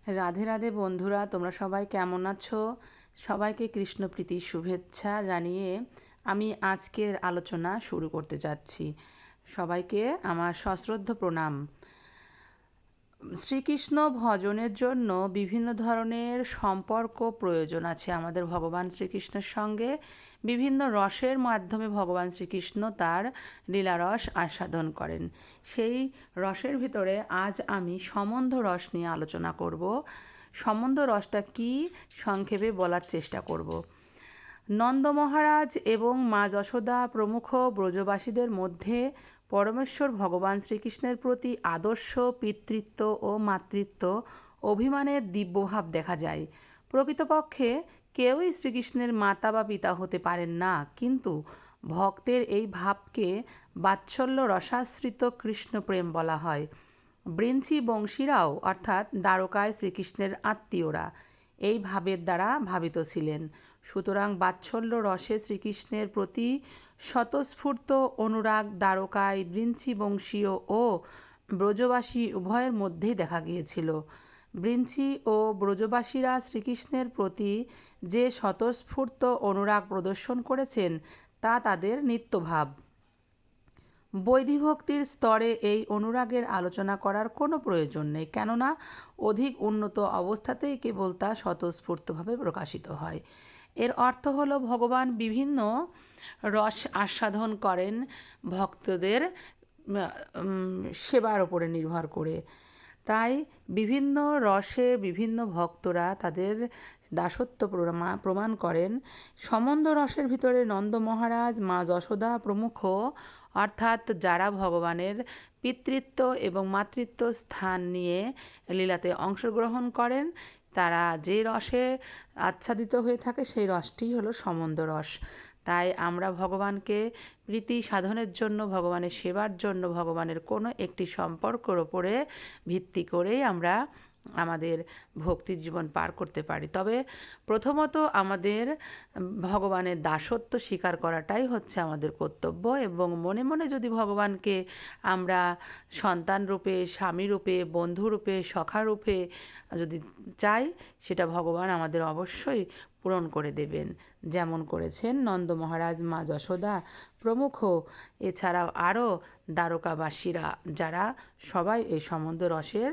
রাধে রাধে বন্ধুরা, তোমরা সবাই কেমন আছো? সবাইকে কৃষ্ণপ্রীতির শুভেচ্ছা জানিয়ে আমি আজকের আলোচনা শুরু করতে যাচ্ছি। সবাইকে আমার সশ্রদ্ধ প্রণাম। শ্রীকৃষ্ণ ভজনের জন্য বিভিন্ন ধরনের সম্পর্ক প্রয়োজন আছে আমাদের ভগবান শ্রীকৃষ্ণের সঙ্গে। বিভিন্ন রসের মাধ্যমে ভগবান শ্রীকৃষ্ণ তার লীলারস আস্বাদন করেন। সেই রসের ভিতরে আজ আমি সম্বন্ধ রস নিয়ে আলোচনা করব। সম্বন্ধ রসটা কী সংক্ষেপে বলার চেষ্টা করব। নন্দ মহারাজ এবং মা যশোদা প্রমুখ ব্রজবাসীদের মধ্যে পরমেশ্বর ভগবান শ্রীকৃষ্ণের প্রতি আদর্শ পিতৃত্ব ও মাতৃত্ব অভিমানের দিব্যভাব দেখা যায়। প্রকৃতপক্ষে কেউই শ্রীকৃষ্ণের মাতা বা পিতা হতে পারেন না, কিন্তু ভক্তের এই ভাবকে বাৎসল্য রসাশ্রিত কৃষ্ণপ্রেম বলা হয়। বৃঞ্চি বংশীরাও অর্থাৎ দ্বারকায় শ্রীকৃষ্ণের আত্মীয়রা এই ভাবের দ্বারা ভাবিত ছিলেন। সুতরাং বাৎসল্য রসে শ্রীকৃষ্ণের প্রতি স্বতঃস্ফূর্ত অনুরাগ দ্বারকায় বৃঞ্চি বংশীয় ও ব্রজবাসী উভয়ের মধ্যেই দেখা গিয়েছিল। বৃঞ্চি ও ব্রজবাসীরা শ্রীকৃষ্ণের প্রতি যে স্বতঃস্ফূর্ত অনুরাগ প্রদর্শন করেছেন তা তাদের নিত্যভাব। বৈধিভক্তির স্তরে এই অনুরাগের আলোচনা করার কোনো প্রয়োজন নেই, কেননা অধিক উন্নত অবস্থাতেই কেবল তা স্বতঃস্ফূর্তভাবে প্রকাশিত হয়। এর অর্থ হলো ভগবান বিভিন্ন রস আস্বাদন করেন ভক্তদের সেবার ওপরে নির্ভর করে। তাই বিভিন্ন রসে বিভিন্ন ভক্তরা তাদের দাসত্ব প্রমাণ করেন। সম্বন্ধ রসের ভিতরে নন্দ মহারাজ, মা যশোদা প্রমুখ অর্থাৎ যারা ভগবানের পিতৃত্ব এবং মাতৃত্ব স্থান নিয়ে লীলাতে অংশগ্রহণ করেন, তারা যে রসে আচ্ছাদিত হয়ে থাকে সেই রসটিই হলো সম্বন্ধ রস। তাই আমরা ভগবানকে প্রীতি সাধনের জন্য, ভগবানের সেবার জন্য ভগবানের কোনো একটি সম্পর্কের ওপরে ভিত্তি করেই আমরা আমাদের ভক্তির জীবন পার করতে পারি। তবে প্রথমত আমাদের ভগবানের দাসত্ব স্বীকার করাটাই হচ্ছে আমাদের কর্তব্য, এবং মনে মনে যদি ভগবানকে আমরা সন্তান রূপে, স্বামী রূপে, বন্ধু রূপে, সখা রূপে যদি চাই, সেটা ভগবান আমাদের অবশ্যই পূরণ করে দেবেন, যেমন করেছেন নন্দ মহারাজ, মা যশোদা প্রমুখ, এছাড়াও আরও দ্বারকাবাসীরা, যারা সবাই এই সম্বন্ধ রসের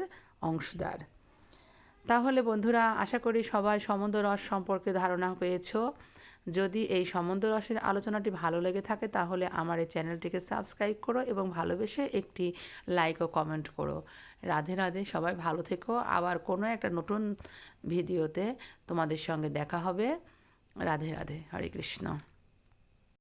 অংশীদার। তাহলে বন্ধুরা, আশা করি সবাই সম্বন্ধ রস সম্পর্কে ধারণা পেয়েছ। যদি এই সম্বন্ধ রসের আলোচনাটি ভালো লেগে থাকে তাহলে আমার এই চ্যানেলটিকে সাবস্ক্রাইব করো এবং ভালোবেসে একটি লাইক ও কমেন্ট করো। রাধে রাধে, সবাই ভালো থেকো। আবার কোনো একটা নতুন ভিডিওতে তোমাদের সঙ্গে দেখা হবে। রাধে রাধে, হরে কৃষ্ণ।